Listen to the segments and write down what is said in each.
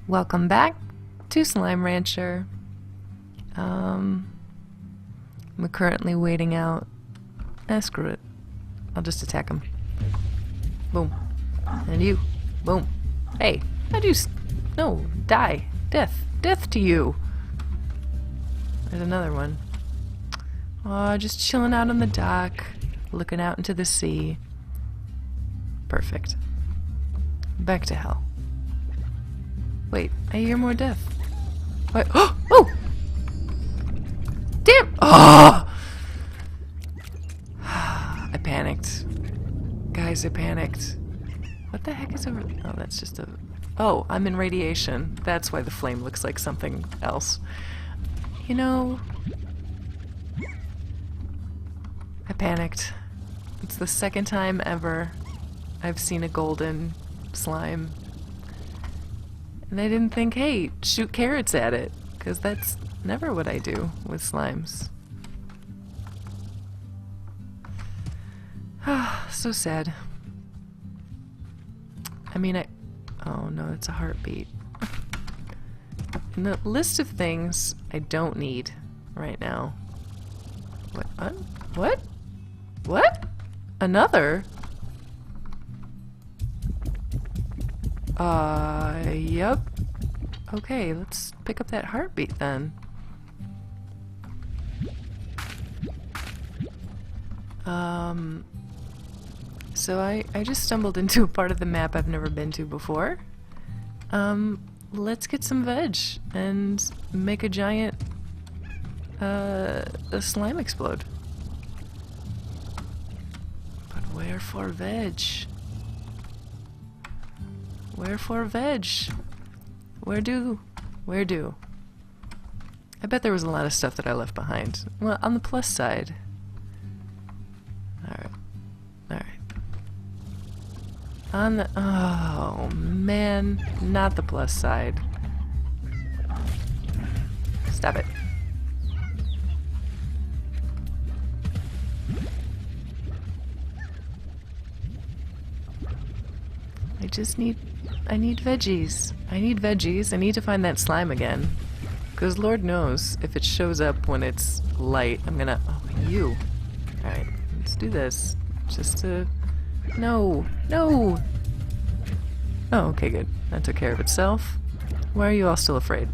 Welcome back to Slime Rancher. I'm currently waiting out. Screw it. I'll just attack him. Boom. And you. Boom. Hey, how'd you no, die. Death. Death to you. There's another one. Oh, just chilling out on the dock, looking out into the sea. Perfect. Back to hell. Wait, I hear more death. Wait, oh! Damn! Oh! I panicked. Guys, I panicked. What the heck is over? Oh, that's just a... Oh, I'm in radiation. That's why the flame looks like something else. You know... I panicked. It's the second time ever I've seen a golden slime. And I didn't think, hey, shoot carrots at it, because that's never what I do with slimes. So sad. I mean, oh no, it's a heartbeat. In the list of things I don't need right now. What? What? What? Another? Yep. Okay, let's pick up that heartbeat then. So I just stumbled into a part of the map I've never been to before. Let's get some veg and make a giant, a slime explode. But where for veg? Where for veg? Where do? I bet there was a lot of stuff that I left behind. Well, on the plus side. Alright. On the... Oh, man. Not the plus side. Stop it. I need veggies. I need to find that slime again. Because Lord knows, if it shows up when it's light, I'm gonna... Oh, you. Alright, let's do this. Just to... No! Oh, okay, good. That took care of itself. Why are you all still afraid?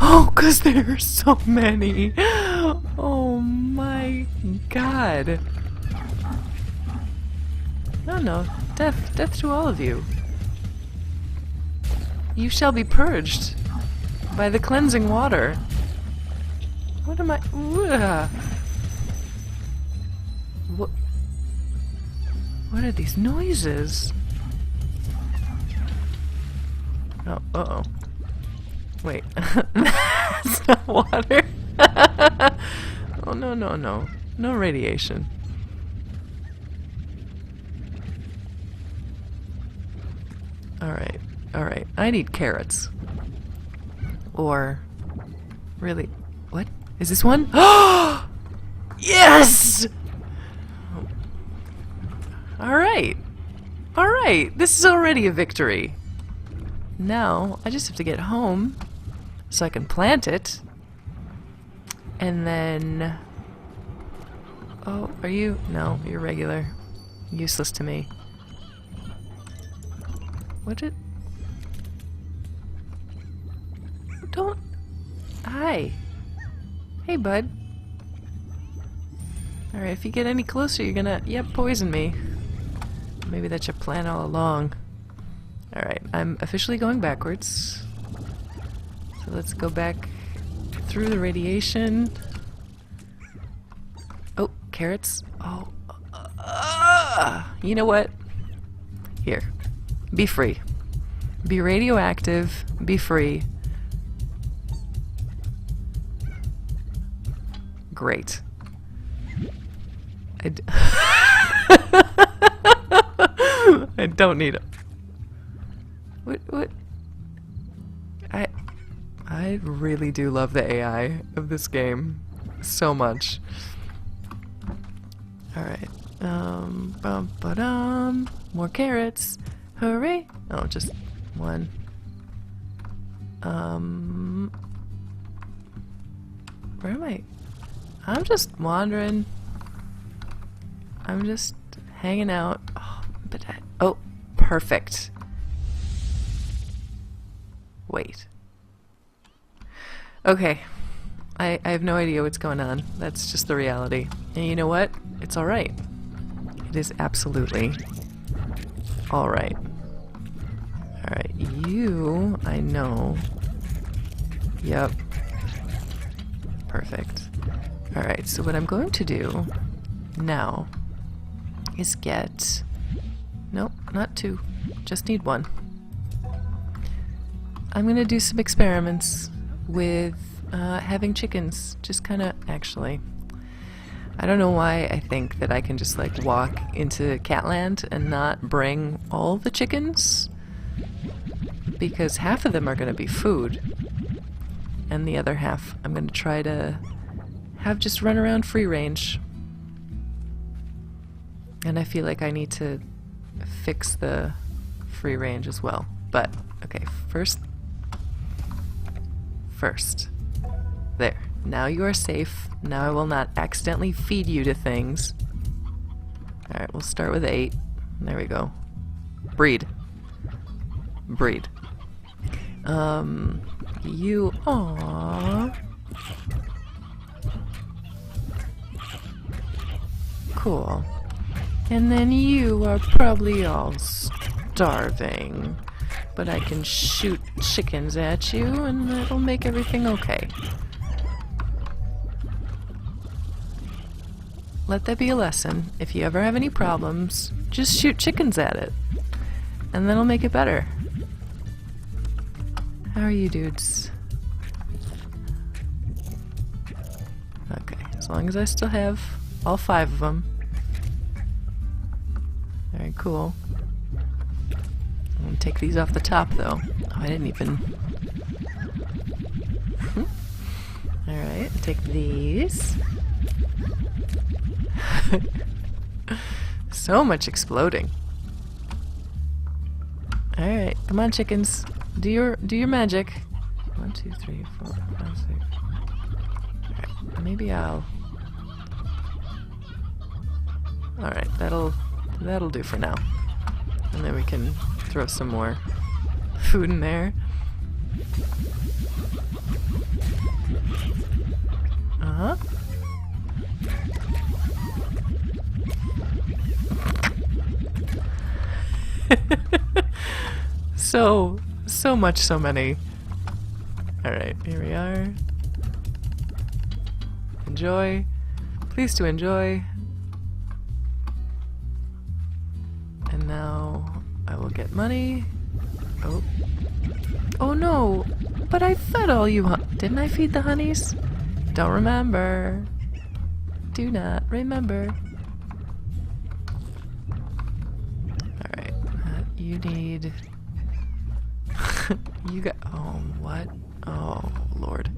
Oh, because there are so many! Oh my god! No. Death to all of you. You shall be purged by the cleansing water. What am I... What are these noises? Oh, uh-oh. Wait. That's not water. Oh, no. No radiation. Alright. I need carrots. Or... Really... What? Is this one? Oh! Yes! Alright. This is already a victory. Now, I just have to get home so I can plant it. And then... Oh, are you? No, you're regular. Useless to me. What did... Don't... Hi. Hey, bud. Alright, if you get any closer, you're gonna... Yep, poison me. Maybe that's your plan all along. Alright, I'm officially going backwards. So let's go back through the radiation. Oh, carrots. Oh. You know what? Here. Be free. Be radioactive. Be free. Great. I don't need it. What? I really do love the AI of this game so much. Alright. More carrots. Hooray! Oh, just one. Where am I? I'm just wandering. I'm just hanging out. Oh, but oh, perfect. Wait. Okay. I have no idea what's going on. That's just the reality. And you know what? It's alright. It is absolutely alright. Alright, you, I know. Yep. Perfect. Alright, so what I'm going to do now is get... Nope, not two. Just need one. I'm gonna do some experiments with having chickens. Just kinda... Actually, I don't know why I think that I can just like walk into Catland and not bring all the chickens, because half of them are gonna be food and the other half I'm gonna try to have just run around free range. And I feel like I need to fix the free range as well. But okay, first. There. Now you are safe. Now I will not accidentally feed you to things. Alright, we'll start with 8. There we go. Breed. You... Aww. Cool. And then you are probably all starving. But I can shoot chickens at you and that'll make everything okay. Let that be a lesson. If you ever have any problems, just shoot chickens at it. And that'll make it better. How are you dudes? Okay, as long as I still have all 5 of them. Very cool. I'm gonna take these off the top though. Oh, I didn't even... Alright, take these. So much exploding. Alright, come on chickens. Do your magic. 1, 2, 3, 4, 5, 6. Alright, maybe I'll... Alright, that'll do for now. And then we can throw some more food in there. Uh-huh. So much, so many. Alright, here we are. Enjoy. Please to enjoy. And now I will get money. Oh. Oh no! But I fed all you didn't I feed the honeys? Don't remember. Do not remember. Alright. You need... You got... Oh, what? Oh, Lord.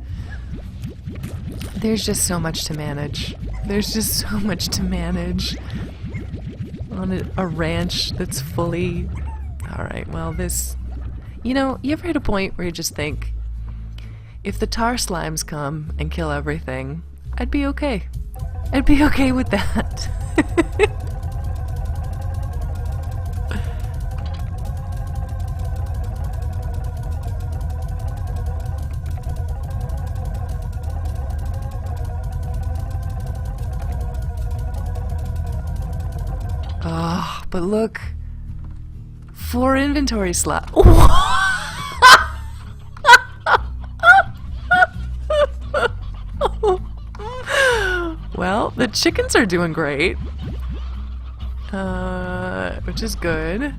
There's just so much to manage. There's just so much to manage. On a ranch that's fully... Alright, well this... You know, you ever hit a point where you just think, if the tar slimes come and kill everything, I'd be okay. I'd be okay with that. Oh, but look. 4 inventory slots. Well, the chickens are doing great. Which is good.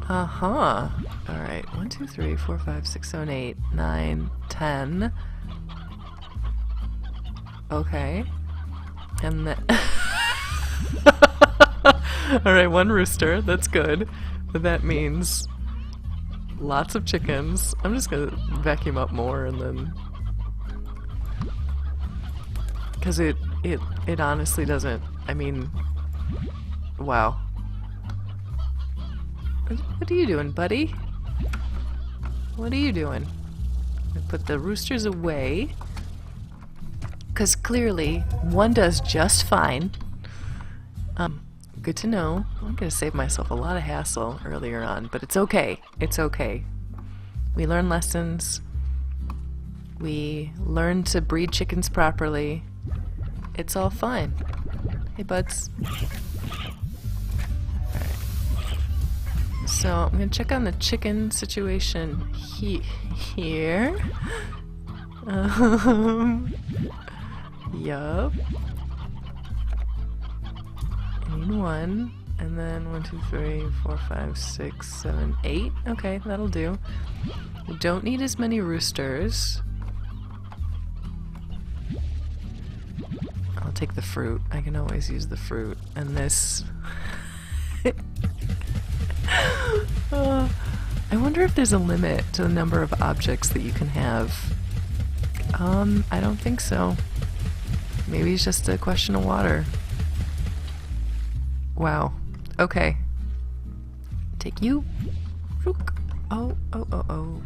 Uh-huh. Alright, 1, 2, 3, 4, 5, 6, 7, 8, 9, 10. Okay. And then... Alright, 1 rooster. That's good. But that means lots of chickens. I'm just gonna vacuum up more and then... Because it honestly doesn't... I mean... Wow. What are you doing, buddy? What are you doing? I put the roosters away. Because clearly, one does just fine. Good to know. I'm going to save myself a lot of hassle earlier on, but it's okay. It's okay. We learn lessons. We learn to breed chickens properly. It's all fine. Hey, buds. Alright. So, I'm going to check on the chicken situation here. Yup. I need one. And then 1, 2, 3, 4, 5, 6, 7, 8. Okay, that'll do. We don't need as many roosters. I'll take the fruit. I can always use the fruit. And this... I wonder if there's a limit to the number of objects that you can have. I don't think so. Maybe it's just a question of water. Wow. Okay. Take you. Oh.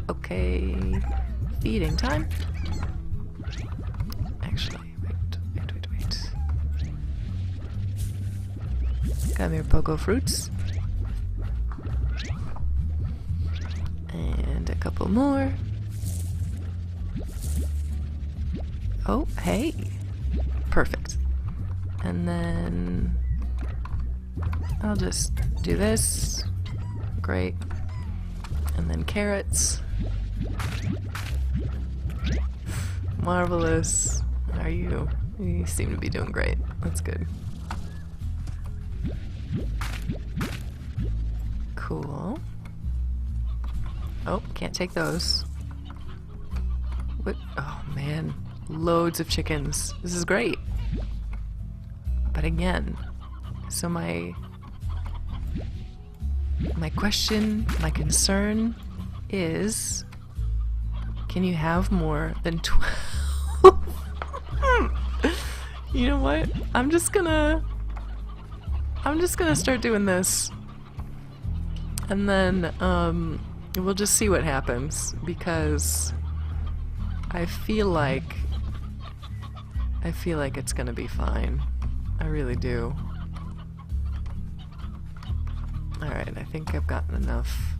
Okay. Feeding time. Actually, wait. Come here, pogo fruits. And a couple more. Oh, hey. Perfect. And then I'll just do this. Great. And then carrots. Marvelous. How are you? You seem to be doing great. That's good. Cool. Oh, can't take those. What? Oh man, loads of chickens. This is great. But again, so my question, my concern is, can you have more than 12? You know what? I'm just gonna start doing this. And then, we'll just see what happens, because I feel like it's gonna be fine. I really do. Alright, I think I've gotten enough.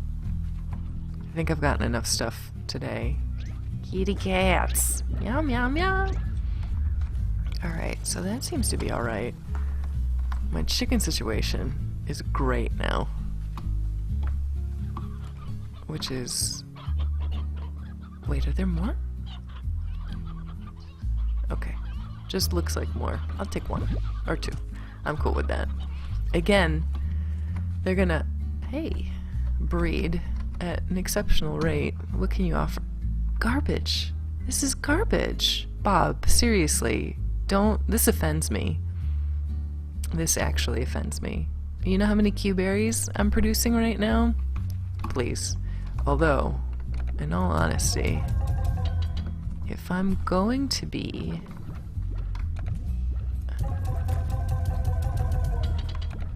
I think I've gotten enough stuff today. Kitty cats! Meow meow meow! Alright, so that seems to be alright. My chicken situation is great now. Which is... Wait, are there more? Okay. Just looks like more. I'll take 1 or 2. I'm cool with that. Again, they're gonna, hey, breed at an exceptional rate. What can you offer? Garbage. This is garbage. Bob, seriously. Don't, this offends me. This actually offends me. You know how many Q-berries I'm producing right now? Please. Although, in all honesty, if I'm going to be...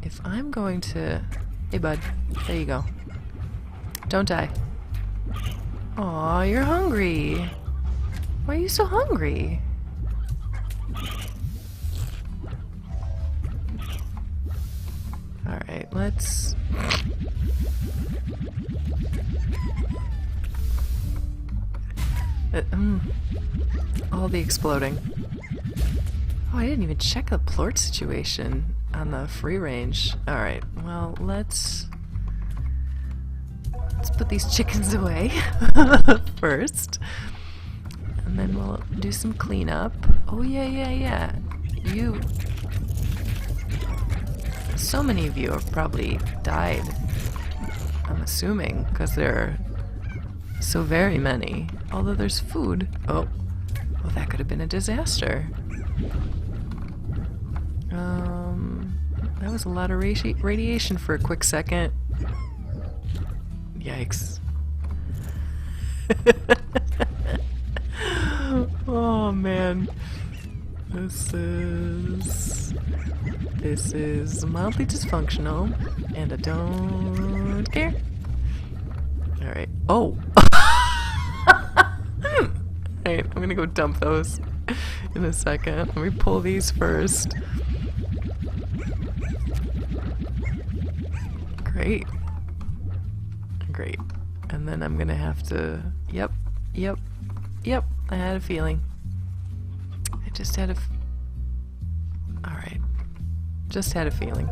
If I'm going to... Hey bud, there you go. Don't die. Aw, you're hungry. Why are you so hungry? Alright, let's... all the exploding. Oh, I didn't even check the plort situation on the free range. Alright, well, let's put these chickens away first. And then we'll do some cleanup. Oh, yeah. You... So many of you have probably died, I'm assuming, because there are so very many. Although there's food. Oh, well, that could have been a disaster. That was a lot of radiation for a quick second. Yikes. Oh man. This is mildly dysfunctional, and I don't care. Alright. Oh! Alright, I'm gonna go dump those in a second. Let me pull these first. Great. Great. And then I'm gonna have to... Yep. I had a feeling. I just had a... Alright. Just had a feeling.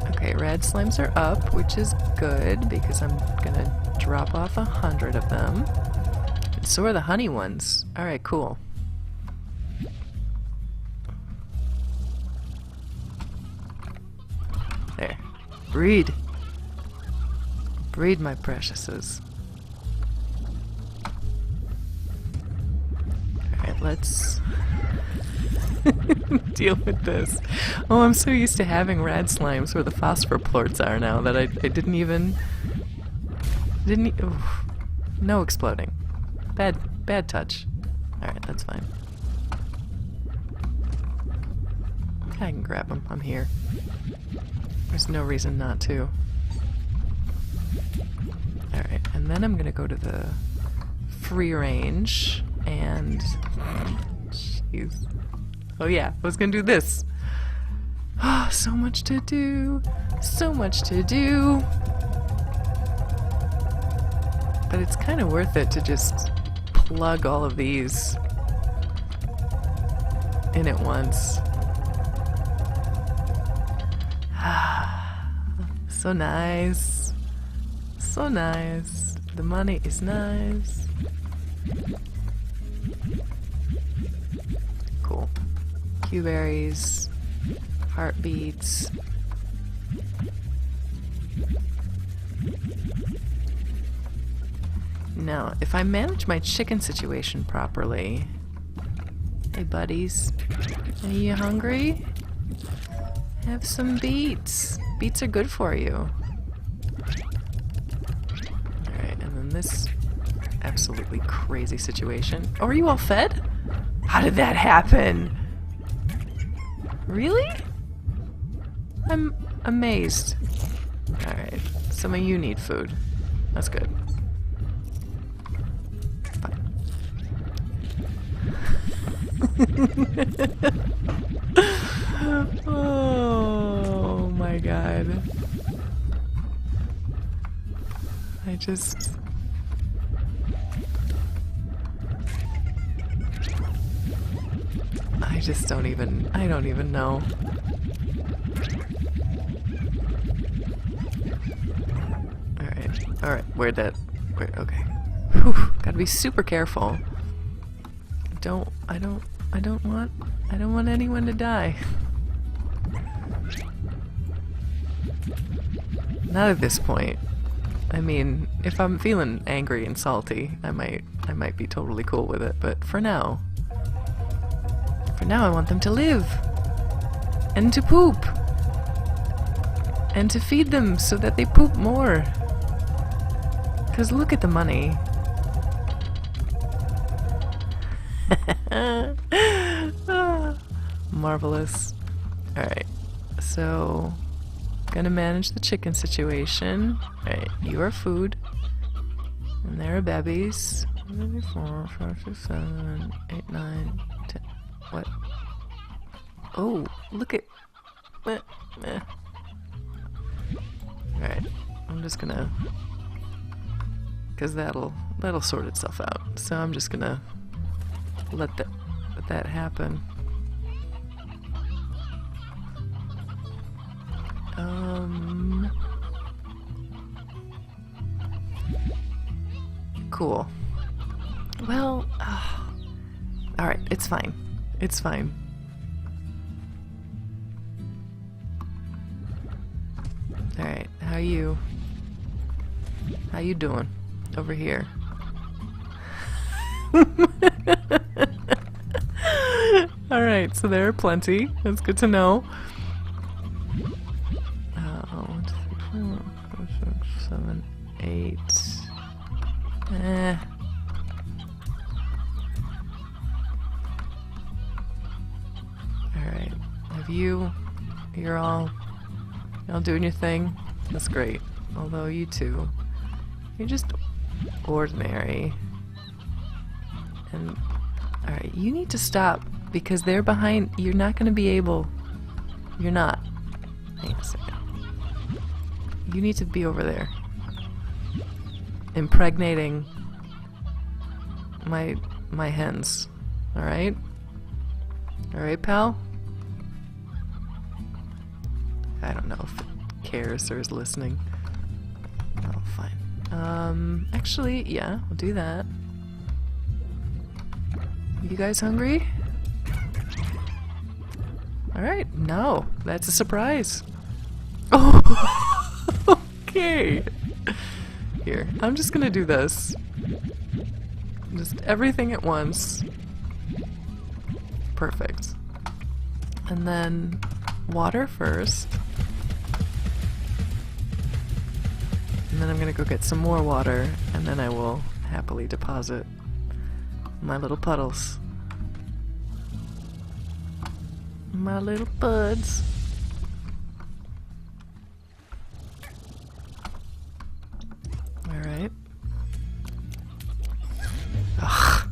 Okay, rad slimes are up, which is good, because I'm gonna drop off 100 of them. And so are the honey ones. Alright, cool. There. Breed! Breed, my preciouses. Alright, let's deal with this. Oh, I'm so used to having rad slimes where the phosphor plorts are now that I didn't even... Oof. No exploding. Bad touch. Alright, that's fine. I can grab them. I'm here. There's no reason not to. Alright, and then I'm gonna go to the free range and... Jeez. Oh yeah, I was gonna do this. Oh, so much to do. So much to do. But it's kind of worth it to just plug all of these in at once. So nice. So nice. The money is nice. Cool. Q-berries. Heartbeats. Now, if I manage my chicken situation properly... Hey buddies, are you hungry? Have some beets. Beets are good for you. Alright, and then this absolutely crazy situation. Oh, are you all fed? How did that happen? Really? I'm amazed. Alright, some of you need food. That's good. Fine. Oh my god. I don't even know. Alright, where, okay. Whew, gotta be super careful. I don't want anyone to die. Not at this point. I mean, if I'm feeling angry and salty, I might be totally cool with it, but for now I want them to live. And to poop. And to feed them so that they poop more. 'Cause look at the money. Marvelous. Alright, so gonna manage the chicken situation. Alright, you are food. And there are babies. 4, 5, 6, 7, 8, 9, 10. What? Oh, look at... Alright, I'm just gonna... Because that'll sort itself out. So I'm just gonna let that happen. Cool. Well, alright, it's fine. It's fine. Alright, how you doing over here? Alright, so there are plenty. That's good to know. 1, 2, 3, 4, 5, 6, 7, 8. Alright. You're all doing your thing? That's great. Although you two, you're just ordinary. And alright, you need to stop because they're behind. You're not going to be able. You're not. Hang on a second. You need to be over there. Impregnating my hens. Alright? Alright, pal? I don't know if it cares or is listening. Oh, fine. Actually, yeah, we'll do that. You guys hungry? Alright, no, that's a surprise. Oh, okay. Here, I'm just gonna do this. Just everything at once. Perfect. And then water first. And then I'm gonna go get some more water, and then I will happily deposit my little puddles. My little buds. Alright. Ugh.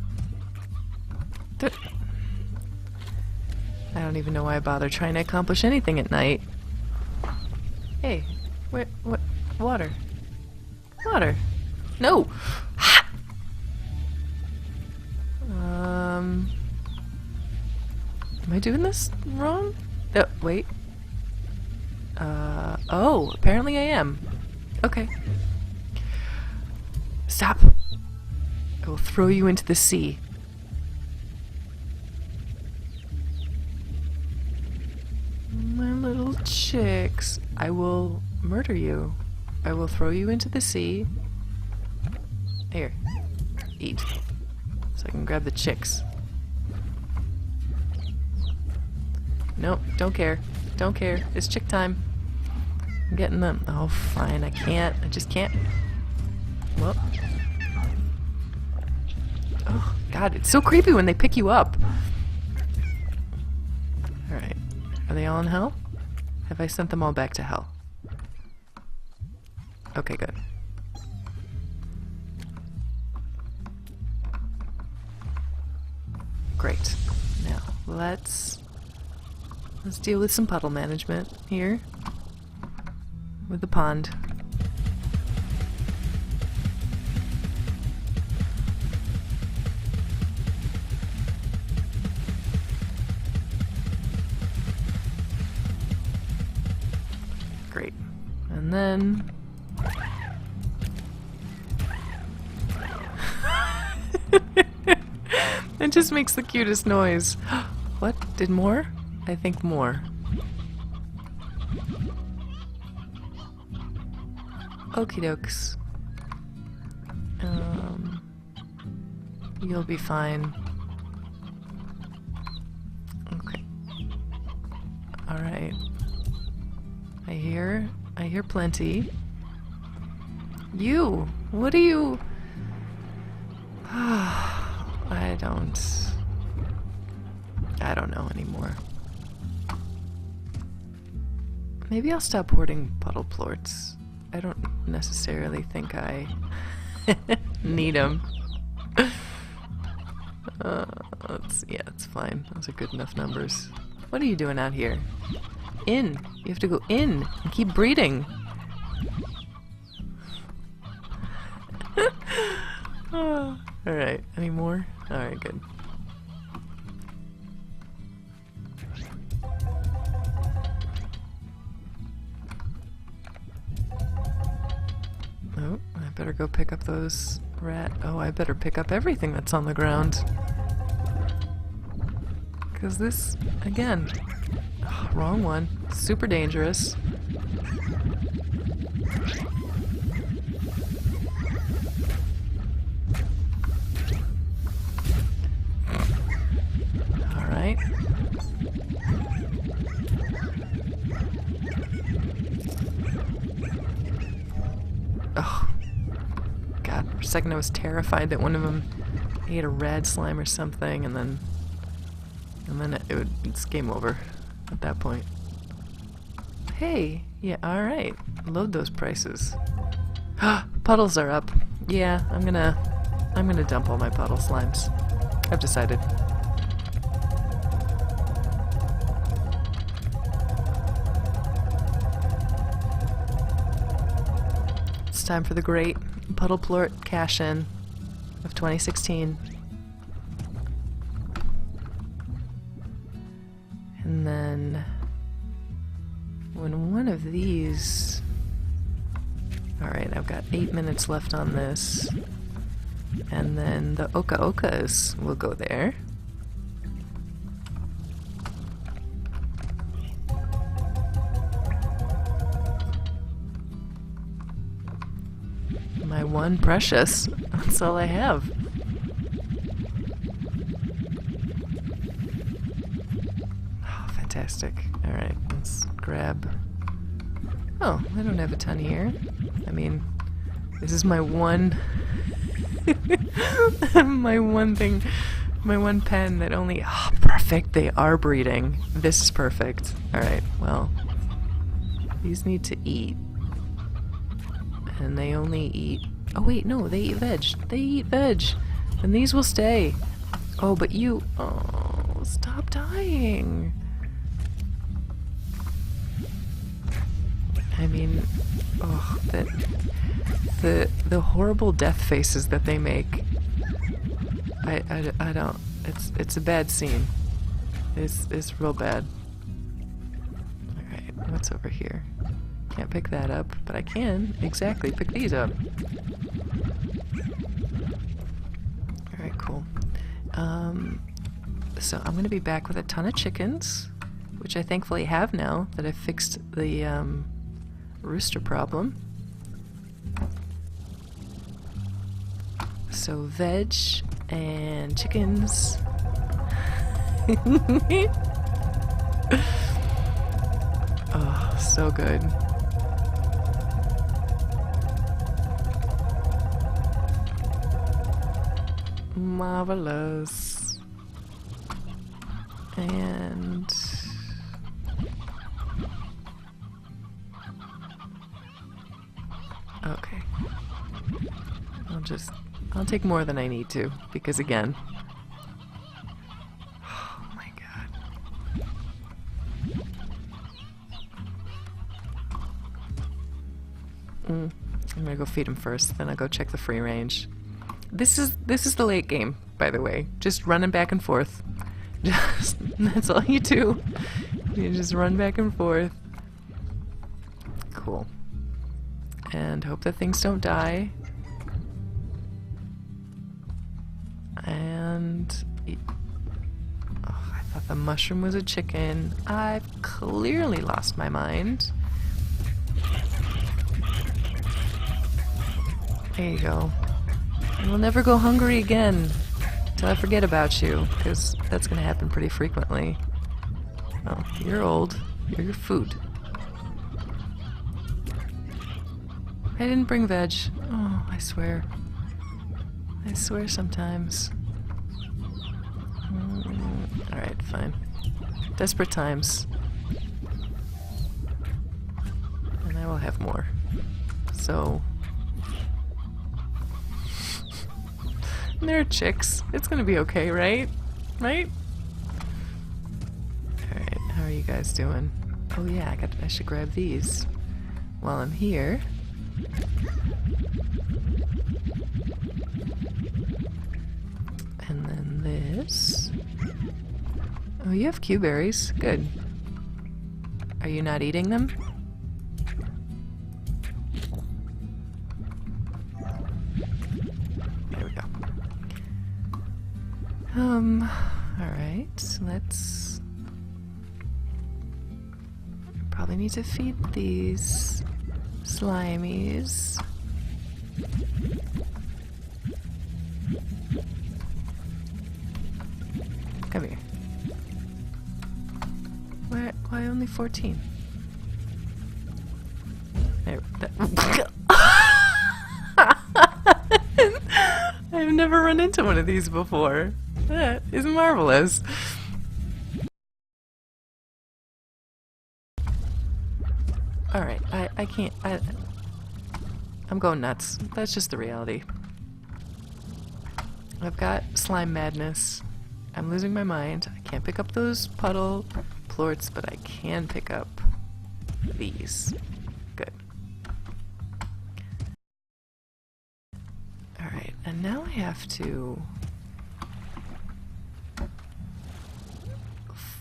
I don't even know why I bother trying to accomplish anything at night. Hey, what? Water. Water. No! Am I doing this wrong? Oh, wait. Oh, apparently I am. Okay. Stop. I will throw you into the sea. My little chicks. I will murder you. I will throw you into the sea. Here. Eat. So I can grab the chicks. Nope, don't care. Don't care. It's chick time. I'm getting them. Oh, fine. I can't. I just can't. Well. Oh, God. It's so creepy when they pick you up. Alright. Are they all in hell? Have I sent them all back to hell? Okay, good. Great. Now, let's deal with some puddle management here. With the pond. Great. And then... It just makes the cutest noise. What? Did more? I think more. Okie dokes. You'll be fine. Okay. Alright. I hear plenty. You! What are you... I don't know anymore. Maybe I'll stop hoarding puddle plorts. I don't necessarily think I need them. Yeah, it's fine. Those are good enough numbers. What are you doing out here? In! You have to go in and keep breeding. Alright, any more? Alright, good. Oh, I better go pick up those Oh, I better pick up everything that's on the ground. Because this, again, wrong one. Super dangerous. Alright. Oh. God, for a second I was terrified that one of them ate a red slime or something, and then it's game over at that point. Hey, yeah, alright. Load those prices. Puddles are up. Yeah, I'm gonna dump all my puddle slimes. I've decided. It's time for the great Puddleplort cash-in of 2016. And then when one of these... Alright, I've got 8 minutes left on this. And then the Oka Okas will go there. My one precious. That's all I have. Oh, fantastic. Alright, let's grab... Oh, I don't have a ton here. I mean, this is my one... my one thing, my one pen that only... Oh, perfect, they are breeding. This is perfect. Alright, well, these need to eat. And they only eat... Oh wait, no, they eat veg. They eat veg. And these will stay. Oh, but you... Oh, stop dying. I mean... Oh, that... The horrible death faces that they make. I don't... It's a bad scene. It's real bad. Alright, what's over here? Can't pick that up, but I can exactly pick these up. Alright, cool. So I'm gonna be back with a ton of chickens, which I thankfully have now that I've fixed the rooster problem. So veg and chickens. Oh, so good. Marvelous. And okay. I'll take more than I need to, because again, oh my god. I'm gonna go feed him first, then I'll go check the free range. This is the late game, by the way. Just running back and forth. That's all you do. You just run back and forth. Cool. And hope that things don't die. And... Oh, I thought the mushroom was a chicken. I've clearly lost my mind. There you go. You'll never go hungry again till I forget about you, because that's going to happen pretty frequently. Oh, you're old. You're your food. I didn't bring veg. Oh, I swear. I swear sometimes. Alright, fine. Desperate times. And I will have more. So... They're chicks. It's gonna be okay, right? Right? Alright, how are you guys doing? Oh yeah, I should grab these while I'm here. And then this. Oh, you have Q-berries. Good. Are you not eating them? There we go. Alright, let's... Probably need to feed these slimies. Come here. Why only 14? There, I've never run into one of these before. That is marvelous. Alright, I can't, I'm going nuts. That's just the reality. I've got slime madness. I'm losing my mind. I can't pick up those puddle plorts, but I can pick up these. Good. Alright, and now I have to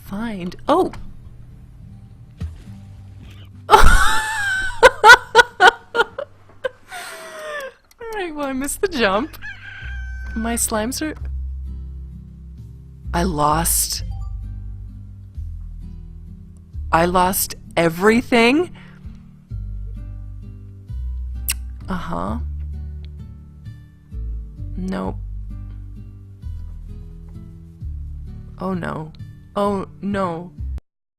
find... Oh! Alright, well I missed the jump. My slimes are... I lost everything? Uh-huh. Nope. Oh no. Oh no.